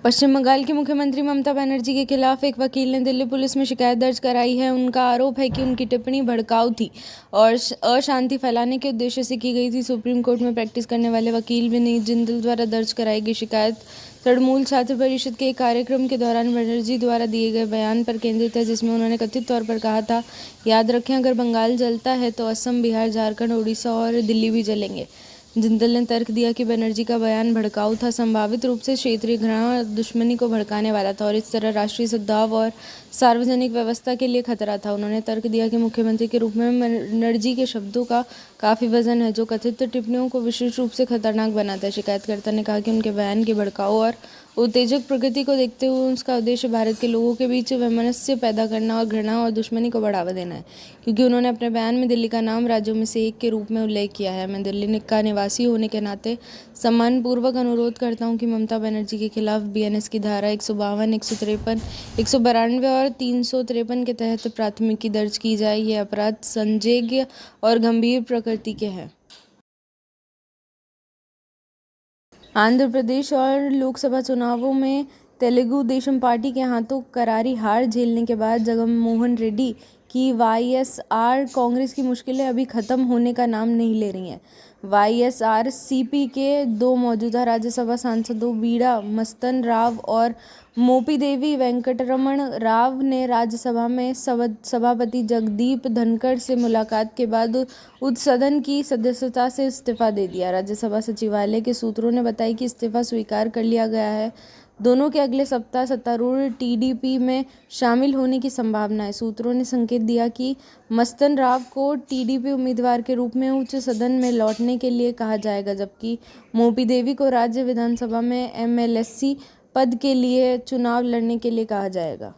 पश्चिम बंगाल की मुख्यमंत्री ममता बनर्जी के खिलाफ एक वकील ने दिल्ली पुलिस में शिकायत दर्ज कराई है। उनका आरोप है कि उनकी टिप्पणी भड़काऊ थी और अशांति फैलाने के उद्देश्य से की गई थी। सुप्रीम कोर्ट में प्रैक्टिस करने वाले वकील विनीत जिंदल द्वारा दर्ज कराई गई शिकायत तृणमूल छात्र परिषद के एक कार्यक्रम के दौरान बनर्जी द्वारा दिए गए बयान पर केंद्रित है, जिसमें उन्होंने कथित तौर पर कहा था, याद रखें, अगर बंगाल जलता है तो असम, बिहार, झारखंड, उड़ीसा और दिल्ली भी जलेंगे। जिंदल ने तर्क दिया कि बनर्जी का बयान भड़काऊ था, संभावित रूप से क्षेत्रीय घृणा और दुश्मनी को भड़काने वाला था और इस तरह राष्ट्रीय सद्भाव और सार्वजनिक व्यवस्था के लिए खतरा था। उन्होंने तर्क दिया कि मुख्यमंत्री के रूप में बनर्जी के शब्दों का काफ़ी वजन है, जो कथित टिप्पणियों को विशेष रूप से खतरनाक बनाता है। शिकायतकर्ता ने कहा कि उनके बयान की भड़काऊ और उत्तेजक प्रकृति को देखते हुए उसका उद्देश्य भारत के लोगों के बीच वैमनस्य पैदा करना और घृणा और दुश्मनी को बढ़ावा देना है, क्योंकि उन्होंने अपने बयान में दिल्ली का नाम राज्यों में से एक के रूप में उल्लेख किया है। मैं दिल्ली का निवासी होने के नाते सम्मानपूर्वक अनुरोध करता हूं कि ममता बनर्जी के खिलाफ बीएनएस की धारा 152, 153, 192 और 353 के तहत प्राथमिकी दर्ज की जाए। ये अपराध संज्ञेय और गंभीर प्रकृति के हैं। आंध्र प्रदेश और लोकसभा चुनावों में तेलुगु देशम पार्टी के हाथों करारी हार झेलने के बाद जगनमोहन रेड्डी की वाईएसआर कांग्रेस की मुश्किलें अभी खत्म होने का नाम नहीं ले रही हैं। वाईएसआरसीपी के दो मौजूदा राज्यसभा सांसदों वीड़ा मस्तन राव और मोपीदेवी वेंकटरमण राव ने राज्यसभा में सभापति जगदीप धनखड़ से मुलाकात के बाद सदन की सदस्यता से इस्तीफा दे दिया। राज्यसभा सचिवालय के सूत्रों ने बताया कि इस्तीफा स्वीकार कर लिया गया है। दोनों के अगले सप्ताह सत्तारूढ़ टीडीपी में शामिल होने की संभावना है। सूत्रों ने संकेत दिया कि मस्तन राव को टीडीपी उम्मीदवार के रूप में उच्च सदन में लौटने के लिए कहा जाएगा, जबकि मोपीदेवी को राज्य विधानसभा में एमएलसी पद के लिए चुनाव लड़ने के लिए कहा जाएगा।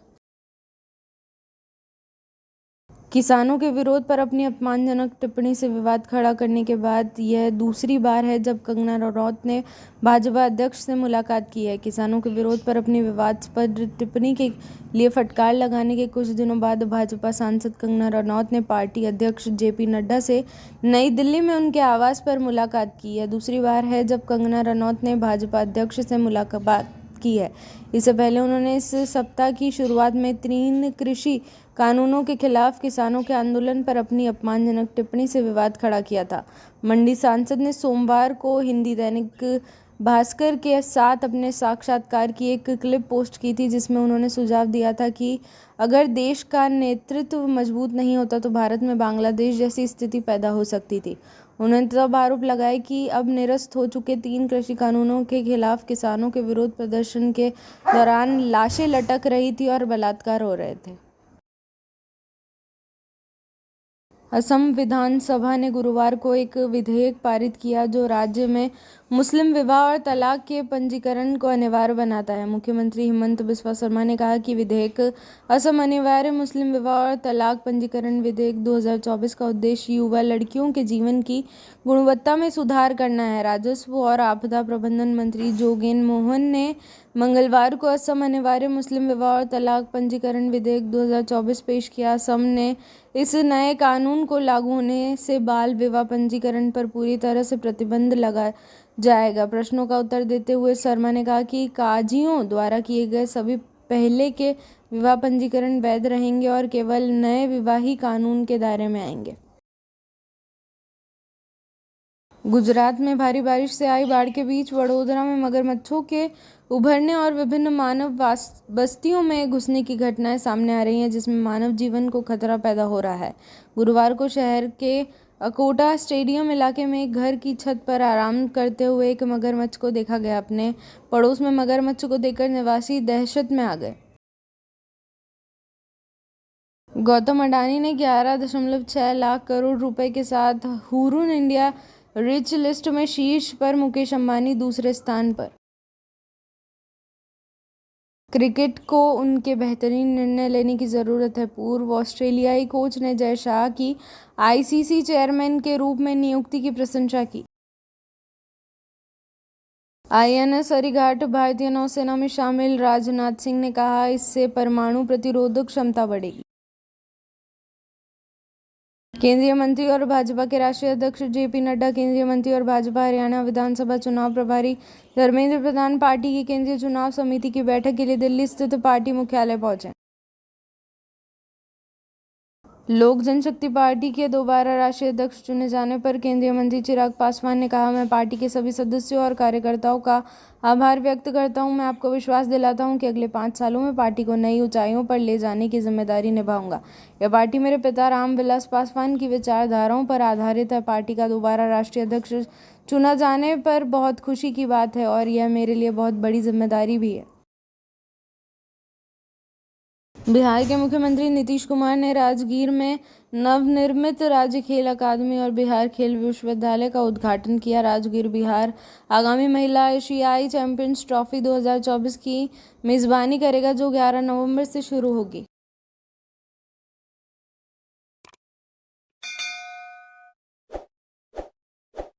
किसानों के विरोध पर अपनी अपमानजनक टिप्पणी से विवाद खड़ा करने के बाद यह दूसरी बार है जब कंगना रनौत ने भाजपा अध्यक्ष से मुलाकात की है। किसानों के विरोध पर अपनी विवादास्पद टिप्पणी के लिए फटकार लगाने के कुछ दिनों बाद भाजपा सांसद कंगना रनौत ने पार्टी अध्यक्ष जेपी नड्डा से नई दिल्ली में उनके आवास पर मुलाकात की है। दूसरी बार है जब कंगना रनौत ने भाजपा अध्यक्ष से मुलाकात की है। इससे पहले उन्होंने इस सप्ताह की शुरुआत में 3 कृषि कानूनों के खिलाफ किसानों के आंदोलन पर अपनी अपमानजनक टिप्पणी से विवाद खड़ा किया था। मंडी सांसद ने सोमवार को हिंदी दैनिक भास्कर के साथ अपने साक्षात्कार की एक क्लिप पोस्ट की थी, जिसमें उन्होंने सुझाव दिया था कि अगर देश का नेतृत्व मजबूत नहीं होता तो भारत में बांग्लादेश जैसी स्थिति पैदा हो सकती थी। उन्होंने तब आरोप लगाया कि अब निरस्त हो चुके 3 कृषि कानूनों के खिलाफ किसानों के विरोध प्रदर्शन के दौरान लाशें लटक रही थी और बलात्कार हो रहे थे। असम विधानसभा ने गुरुवार को एक विधेयक पारित किया जो राज्य में मुस्लिम विवाह और तलाक के पंजीकरण को अनिवार्य बनाता है। मुख्यमंत्री हिमंत बिस्वा शर्मा ने कहा कि विधेयक असम अनिवार्य मुस्लिम विवाह और तलाक पंजीकरण विधेयक 2024 का उद्देश्य युवा लड़कियों के जीवन की गुणवत्ता में सुधार करना है। राजस्व और आपदा प्रबंधन मंत्री जोगेन मोहन ने मंगलवार को असम अनिवार्य मुस्लिम विवाह और तलाक पंजीकरण विधेयक 2024 पेश किया। असम ने इस नए कानून को लागू होने से बाल विवाह पंजीकरण पर पूरी तरह से प्रतिबंध लगा जाएगा। प्रश्नों का उत्तर देते हुए शर्मा ने कहा कि काजियों द्वारा किए गए सभी पहले के विवाह पंजीकरण वैध रहेंगे और केवल नए विवाही कानून के दायरे में आएंगे। गुजरात में भारी बारिश से आई बाढ़ के बीच वडोदरा में मगरमच्छों के उभरने और विभिन्न मानव बस्तियों में घुसने की घटनाएं सामने आ रही हैं, जिसमें मानव जीवन को खतरा पैदा हो रहा है। गुरुवार को शहर के अकोटा स्टेडियम इलाके में एक घर की छत पर आराम करते हुए एक मगरमच्छ को देखा गया। अपने पड़ोस में मगरमच्छ को देखकर निवासी दहशत में आ गए। गौतम अडानी ने 11.6 लाख करोड़ रुपए के साथ हुरुन इंडिया रिच लिस्ट में शीर्ष पर, मुकेश अंबानी दूसरे स्थान पर। क्रिकेट को उनके बेहतरीन निर्णय लेने की ज़रूरत है। पूर्व ऑस्ट्रेलियाई कोच ने जय शाह की आईसीसी चेयरमैन के रूप में नियुक्ति की प्रशंसा की। आईएनएस अरिघाट भारतीय नौसेना में शामिल राजनाथ सिंह ने कहा, इससे परमाणु प्रतिरोधक क्षमता बढ़ेगी। केंद्रीय मंत्री और भाजपा के राष्ट्रीय अध्यक्ष जेपी नड्डा, केंद्रीय मंत्री और भाजपा हरियाणा विधानसभा चुनाव प्रभारी धर्मेंद्र प्रधान पार्टी की केंद्रीय चुनाव समिति की बैठक के लिए दिल्ली स्थित पार्टी मुख्यालय पहुंचे। लोक जनशक्ति पार्टी के दोबारा राष्ट्रीय अध्यक्ष चुने जाने पर केंद्रीय मंत्री चिराग पासवान ने कहा, मैं पार्टी के सभी सदस्यों और कार्यकर्ताओं का आभार व्यक्त करता हूं। मैं आपको विश्वास दिलाता हूं कि अगले 5 सालों में पार्टी को नई ऊंचाइयों पर ले जाने की जिम्मेदारी निभाऊंगा। यह पार्टी मेरे पिता रामविलास पासवान की विचारधाराओं पर आधारित है। पार्टी का दोबारा राष्ट्रीय अध्यक्ष चुना जाने पर बहुत खुशी की बात है और यह मेरे लिए बहुत बड़ी जिम्मेदारी भी है। बिहार के मुख्यमंत्री नीतीश कुमार ने राजगीर में नवनिर्मित राज्य खेल अकादमी और बिहार खेल विश्वविद्यालय का उद्घाटन किया। राजगीर बिहार आगामी महिला एशियाई चैंपियंस ट्रॉफी 2024 की मेजबानी करेगा, जो 11 नवंबर से शुरू होगी।